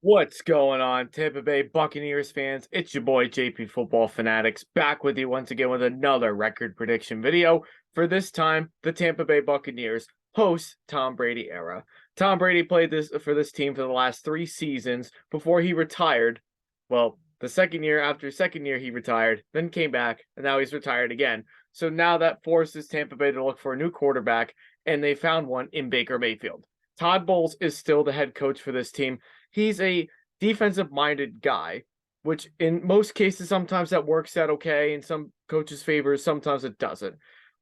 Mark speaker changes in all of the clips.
Speaker 1: What's going on, Tampa Bay Buccaneers fans? It's your boy JP Football Fanatics back with you once again with another record prediction video. For this time, the Tampa Bay Buccaneers post Tom Brady era. Tom Brady played this team for the last 3 seasons before he retired. Well, after second year he retired, then came back, and now he's retired again. So now that forces Tampa Bay to look for a new quarterback, and they found one in Baker Mayfield. Todd Bowles is still the head coach for this team. He's a defensive minded guy, which in most cases sometimes that works out okay in some coaches' favors, sometimes it doesn't.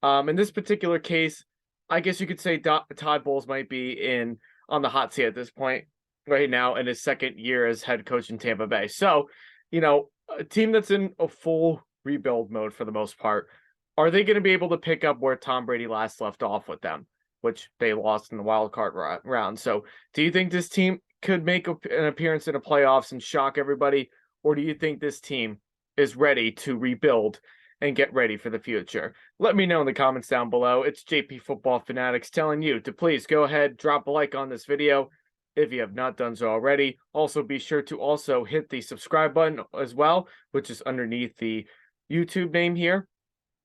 Speaker 1: In this particular case, I guess you could say Todd Bowles might be in on the hot seat at this point right now in his second year as head coach in Tampa Bay. So, a team that's in a full rebuild mode for the most part, are they going to be able to pick up where Tom Brady last left off with them, which they lost in the wild card round? So, do you think this team could make an appearance in the playoffs and shock everybody, or do you think this team is ready to rebuild and get ready for the future? Let me know in the comments down below. It's JP Football Fanatics telling you to please go ahead, drop a like on this video if you have not done so already. Also, be sure to also hit the subscribe button as well, which is underneath the YouTube name here.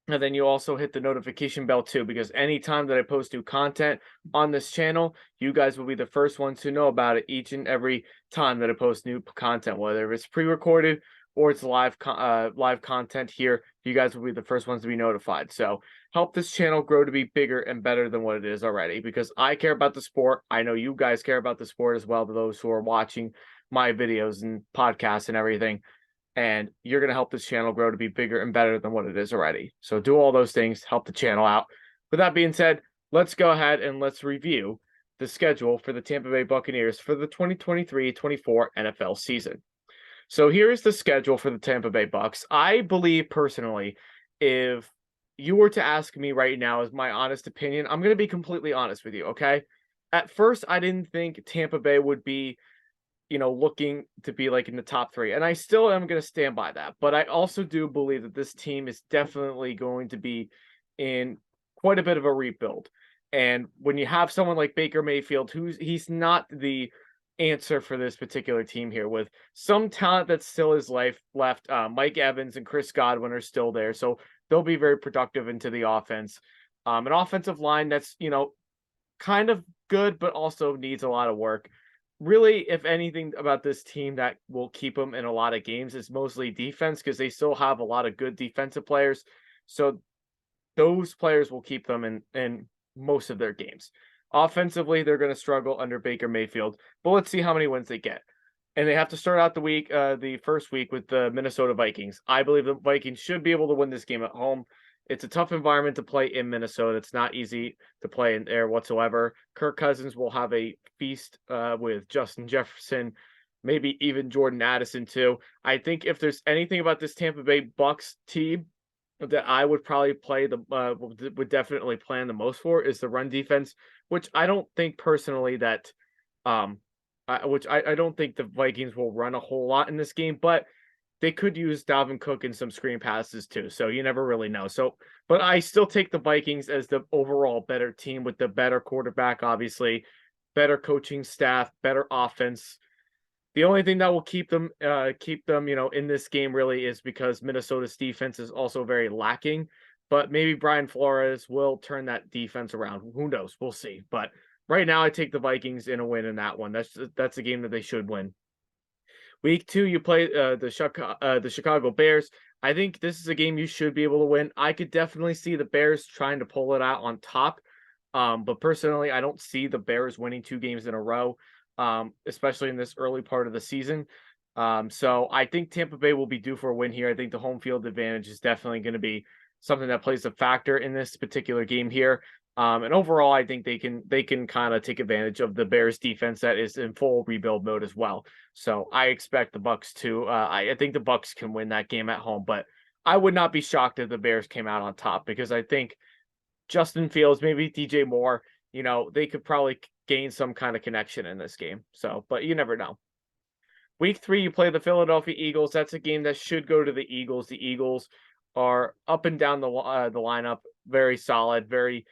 Speaker 1: And then you also hit the notification bell too, because anytime that I post new content on this channel, you guys will be the first ones to know about it each and every time that I post new content, whether it's pre-recorded or it's live content here. You guys will be the first ones to be notified. So help this channel grow to be bigger and better than what it is already, because I care about the sport. I know you guys care about the sport as well, to those who are watching my videos and podcasts and everything. And you're going to help this channel grow to be bigger and better than what it is already. So do all those things, help the channel out. With that being said, let's go ahead and let's review the schedule for the Tampa Bay Buccaneers for the 2023-24 NFL season. So here's the schedule for the Tampa Bay Bucks. I believe personally, if you were to ask me right now as my honest opinion, I'm going to be completely honest with you, okay? At first, I didn't think Tampa Bay would be looking to be like in the top three. And I still am going to stand by that. But I also do believe that this team is definitely going to be in quite a bit of a rebuild. And when you have someone like Baker Mayfield, he's not the answer for this particular team here, with some talent that still is left. Mike Evans and Chris Godwin are still there. So they'll be very productive into the offense. An offensive line that's, kind of good, but also needs a lot of work. Really, if anything about this team that will keep them in a lot of games is mostly defense, because they still have a lot of good defensive players. So those players will keep them in most of their games. Offensively, they're going to struggle under Baker Mayfield, but let's see how many wins they get. And they have to start out the first week with the Minnesota Vikings. I believe the Vikings should be able to win this game at home. It's a tough environment to play in Minnesota. It's not easy to play in there whatsoever. Kirk Cousins will have a feast with Justin Jefferson, maybe even Jordan Addison too. I think if there's anything about this Tampa Bay Bucks team that I would probably would definitely plan the most for is the run defense, which I don't think personally that I don't think the Vikings will run a whole lot in this game, but they could use Dalvin Cook in some screen passes too. So you never really know. So, but I still take the Vikings as the overall better team with the better quarterback, obviously, better coaching staff, better offense. The only thing that will keep them, in this game really is because Minnesota's defense is also very lacking. But maybe Brian Flores will turn that defense around. Who knows? We'll see. But right now, I take the Vikings in a win in that one. That's a game that they should win. Week 2, you play the Chicago Bears. I think this is a game you should be able to win. I could definitely see the Bears trying to pull it out on top. But personally, I don't see the Bears winning 2 games in a row, especially in this early part of the season. So I think Tampa Bay will be due for a win here. I think the home field advantage is definitely going to be something that plays a factor in this particular game here. And overall, I think they can kind of take advantage of the Bears defense that is in full rebuild mode as well. So I expect the Bucks to. I think the Bucks can win that game at home, but I would not be shocked if the Bears came out on top, because I think Justin Fields, maybe DJ Moore, they could probably gain some kind of connection in this game. So, but you never know. Week 3, you play the Philadelphia Eagles. That's a game that should go to the Eagles. The Eagles are up and down the lineup, very solid, very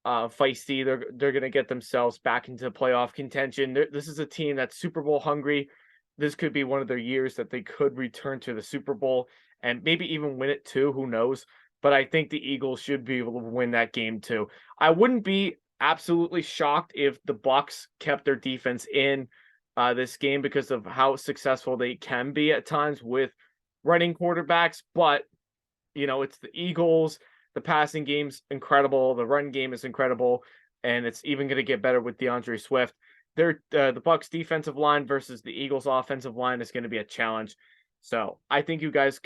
Speaker 1: feisty. They're going to get themselves back into playoff contention. This is a team that's Super Bowl hungry. this could be one of their years that they could return to the Super Bowl and maybe even win it too. Who knows? But I think the Eagles should be able to win that game too. I wouldn't be absolutely shocked if the Bucks kept their defense in this game because of how successful they can be at times with running quarterbacks. But it's the Eagles. The passing game's incredible. The run game is incredible, and it's even going to get better with DeAndre Swift. The Bucks defensive line versus the Eagles offensive line is going to be a challenge. So I think you guys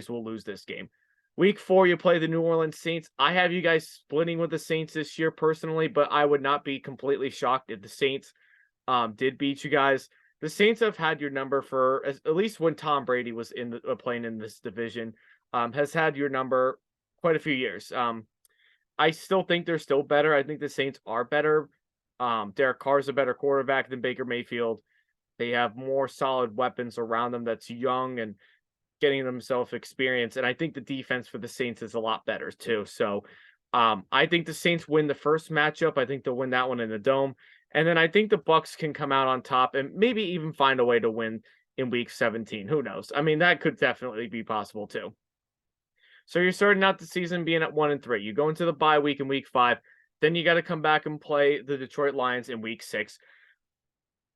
Speaker 1: will lose this game. Week 4, you play the New Orleans Saints. I have you guys splitting with the Saints this year personally, but I would not be completely shocked if the Saints did beat you guys. The Saints have had your number for at least when Tom Brady was playing in this division. Has had your number quite a few years. I still think they're still better. I think the Saints are better. Derek Carr's a better quarterback than Baker Mayfield. They have more solid weapons around them that's young and getting themselves experience. And I think the defense for the Saints is a lot better too. So I think the Saints win the first matchup. I think they'll win that one in the Dome. And then I think the Bucks can come out on top and maybe even find a way to win in week 17. Who knows? I mean, that could definitely be possible too. So you're starting out the season being at 1-3. You go into the bye week in week 5. Then you got to come back and play the Detroit Lions in week 6.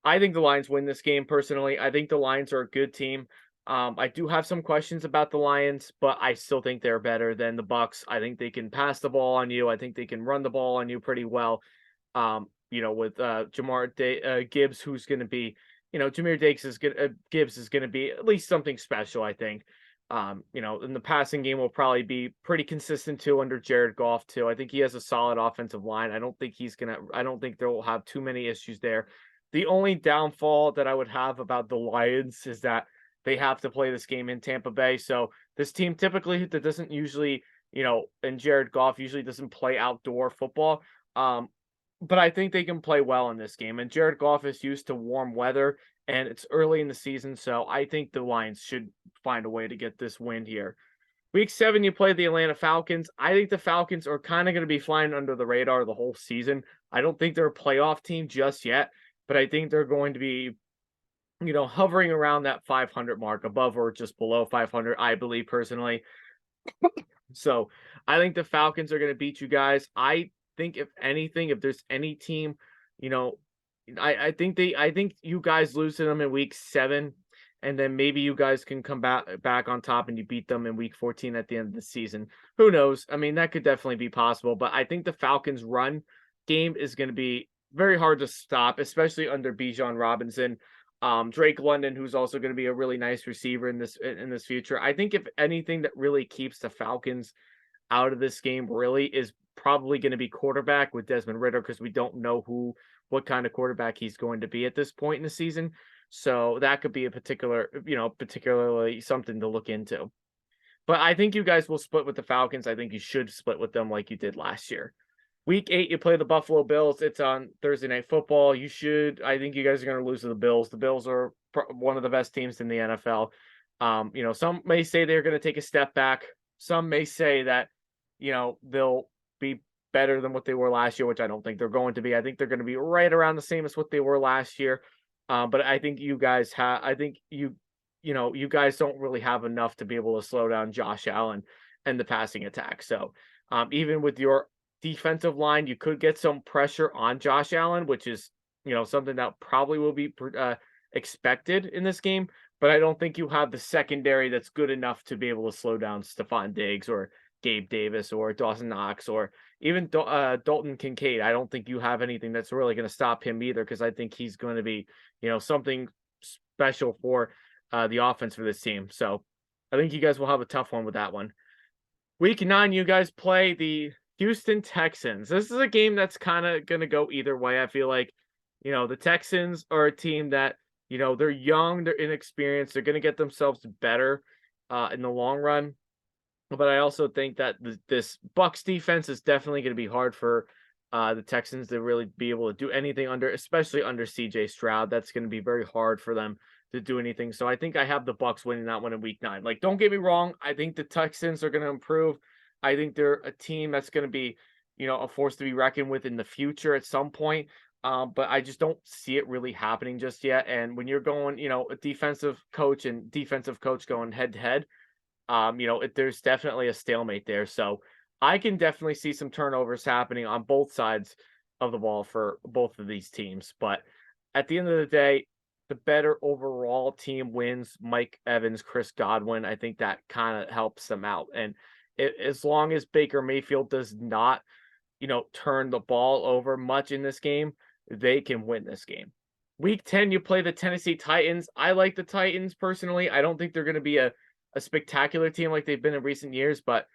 Speaker 1: I think the Lions win this game personally. I think the Lions are a good team. I do have some questions about the Lions, but I still think they're better than the Bucks. I think they can pass the ball on you. I think they can run the ball on you pretty well. With Gibbs, who's going to be, Gibbs is going to be at least something special, I think. And the passing game will probably be pretty consistent too under Jared Goff too. I think he has a solid offensive line. I don't think they'll have too many issues there. The only downfall that I would have about the Lions is that they have to play this game in Tampa Bay. So this team typically that doesn't usually, and Jared Goff usually doesn't play outdoor football. But I think they can play well in this game. And Jared Goff is used to warm weather, and it's early in the season, so I think the Lions should find a way to get this win here. Week 7, you play the Atlanta Falcons. I think the Falcons are kind of going to be flying under the radar the whole season. I don't think they're a playoff team just yet, but I think they're going to be, hovering around that 500 mark, above or just below 500, I believe personally. So I think the Falcons are going to beat you guys. I think if anything, if there's any team, I think you guys lose to them in week 7, and then maybe you guys can come back on top and you beat them in week 14 at the end of the season. Who knows? I mean, that could definitely be possible, but I think the Falcons run game is going to be very hard to stop, especially under Bijan Robinson. Drake London, who's also going to be a really nice receiver in this future. I think if anything that really keeps the Falcons out of this game really is probably going to be quarterback with Desmond Ridder, because we don't know what kind of quarterback he's going to be at this point in the season. So that could be a particularly something to look into. But I think you guys will split with the Falcons. I think you should split with them like you did last year. Week 8, you play the Buffalo Bills. It's on Thursday Night Football. I think you guys are going to lose to the Bills. The Bills are one of the best teams in the NFL. Some may say they're going to take a step back. Some may say that, they'll be better than what they were last year, which I don't think they're going to be. I think they're going to be right around the same as what they were last year. But I think you guys you guys don't really have enough to be able to slow down Josh Allen and the passing attack. So even with your defensive line, you could get some pressure on Josh Allen, which is, something that probably will be expected in this game. But I don't think you have the secondary that's good enough to be able to slow down Stephon Diggs or Gabe Davis or Dawson Knox or even Dalton Kincaid. I don't think you have anything that's really going to stop him either, because I think he's going to be, something special for the offense for this team. So I think you guys will have a tough one with that one. Week 9, you guys play the Houston Texans. This is a game that's kind of going to go either way. I feel like, the Texans are a team that, they're young, they're inexperienced, they're going to get themselves better in the long run. But I also think that this Bucs defense is definitely going to be hard for the Texans to really be able to do anything especially under CJ Stroud. That's going to be very hard for them to do anything. So I think I have the Bucs winning that one in week 9. Like, don't get me wrong. I think the Texans are going to improve. I think they're a team that's going to be, a force to be reckoned with in the future at some point. But I just don't see it really happening just yet. And when you're going, a defensive coach and defensive coach going head to head, there's definitely a stalemate there. So I can definitely see some turnovers happening on both sides of the ball for both of these teams. But at the end of the day, the better overall team wins. Mike Evans, Chris Godwin. I think that kind of helps them out. And as long as Baker Mayfield does not, turn the ball over much in this game, they can win this game. Week 10, you play the Tennessee Titans. I like the Titans personally. I don't think they're going to be a spectacular team like they've been in recent years, but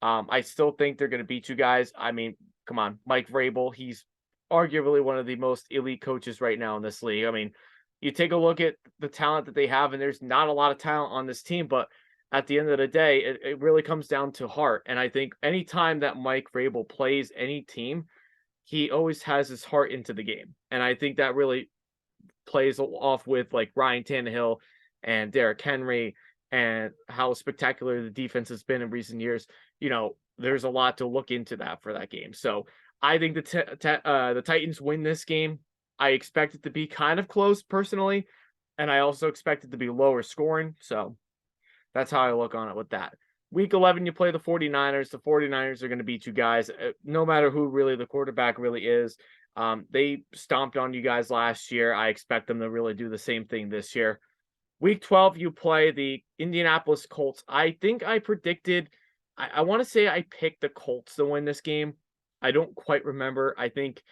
Speaker 1: I still think they're going to beat you guys. I mean, come on, Mike Vrabel, he's arguably one of the most elite coaches right now in this league. I mean, you take a look at the talent that they have, and there's not a lot of talent on this team, but at the end of the day, it really comes down to heart. And I think anytime that Mike Vrabel plays any team, he always has his heart into the game. And I think that really plays off with like Ryan Tannehill and Derrick Henry and how spectacular the defense has been in recent years. There's a lot to look into that for that game. So I think the Titans win this game. I expect it to be kind of close personally, and I also expect it to be lower scoring. So that's how I look on it with that. Week 11, you play the 49ers. The 49ers are going to beat you guys, no matter who really the quarterback really is. They stomped on you guys last year. I expect them to really do the same thing this year. Week 12, you play the Indianapolis Colts. I think I predicted, I want to say I picked the Colts to win this game. I don't quite remember. I think,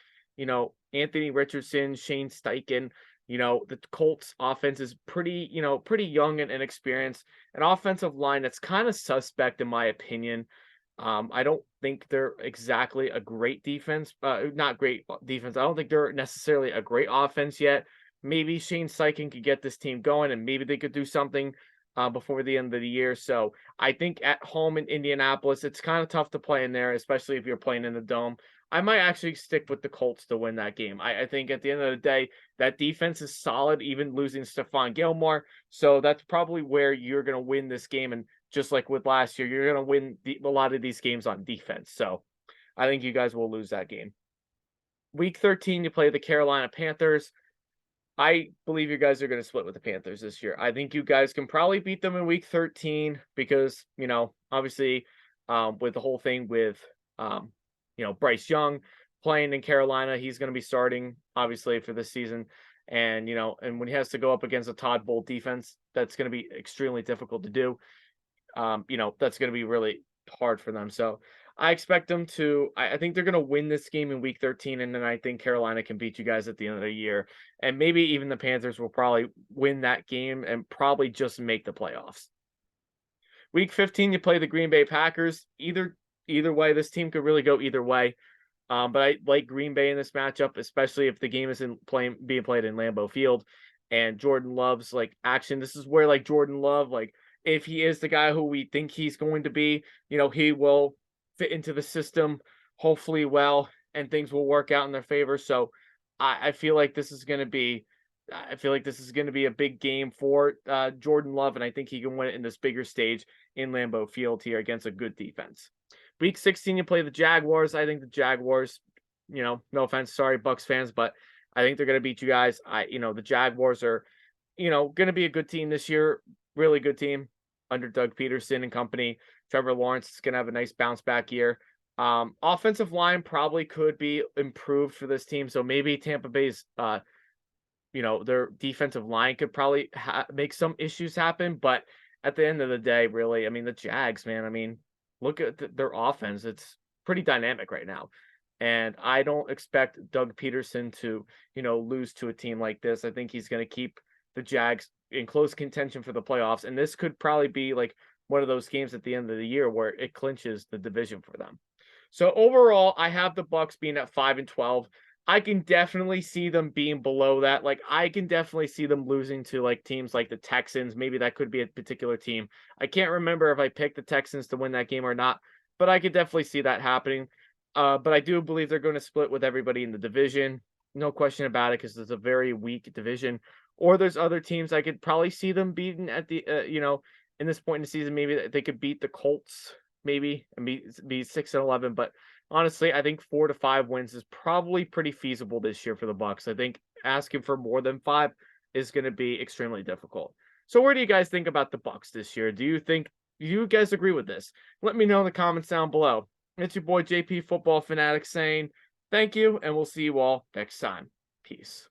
Speaker 1: Anthony Richardson, Shane Steichen, the Colts offense is pretty young and inexperienced. An offensive line that's kind of suspect in my opinion. I don't think they're exactly a great defense, not great defense. I don't think they're necessarily a great offense yet. Maybe Shane Steichen could get this team going, and maybe they could do something before the end of the year. So I think at home in Indianapolis, it's kind of tough to play in there, especially if you're playing in the dome. I might actually stick with the Colts to win that game. I think at the end of the day, that defense is solid, even losing Stephon Gilmore. So that's probably where you're going to win this game. And just like with last year, you're going to win a lot of these games on defense. So I think you guys will lose that game. Week 13, you play the Carolina Panthers. I believe you guys are going to split with the Panthers this year. I think you guys can probably beat them in week 13 because, obviously with the whole thing with, Bryce Young playing in Carolina, he's going to be starting obviously for this season. And, and when he has to go up against a Todd Bowles defense, that's going to be extremely difficult to do. That's going to be really hard for them. So I expect them to, I think they're going to win this game in week 13. And then I think Carolina can beat you guys at the end of the year. And maybe even the Panthers will probably win that game and probably just make the playoffs. Week 15, you play the Green Bay Packers. Either way, this team could really go either way. But I like Green Bay in this matchup, especially if the game isn't being played in Lambeau Field and Jordan Love's like action. This is where like Jordan Love, like if he is the guy who we think he's going to be, he will fit into the system hopefully well, and things will work out in their favor. So I feel like this is going to be a big game for Jordan Love, and I think he can win it in this bigger stage in Lambeau Field here against a good defense. Week 16, you play the Jaguars. I think the Jaguars, no offense, sorry, Bucs fans, but I think they're going to beat you guys. The Jaguars are, going to be a good team this year, really good team under Doug Peterson and company. Trevor Lawrence is going to have a nice bounce back year. Offensive line probably could be improved for this team. So maybe Tampa Bay's, their defensive line could probably make some issues happen. But at the end of the day, really, I mean, the Jags, man, I mean, look at their offense. It's pretty dynamic right now. And I don't expect Doug Peterson to, lose to a team like this. I think he's going to keep the Jags in close contention for the playoffs. And this could probably be like one of those games at the end of the year where it clinches the division for them. So overall, I have the Bucs being at 5-12. I can definitely see them being below that. Like, I can definitely see them losing to like teams like the Texans. Maybe that could be a particular team. I can't remember if I picked the Texans to win that game or not, but I could definitely see that happening. But I do believe they're going to split with everybody in the division. No question about it, because it's a very weak division. Or there's other teams I could probably see them beating at the, in this point in the season. Maybe they could beat the Colts, maybe, and be 6-11. But honestly, I think 4 to 5 wins is probably pretty feasible this year for the Bucks. I think asking for more than 5 is going to be extremely difficult. So where do you guys think about the Bucks this year? Do you guys agree with this? Let me know in the comments down below. It's your boy JP Football Fanatic saying thank you, and we'll see you all next time. Peace.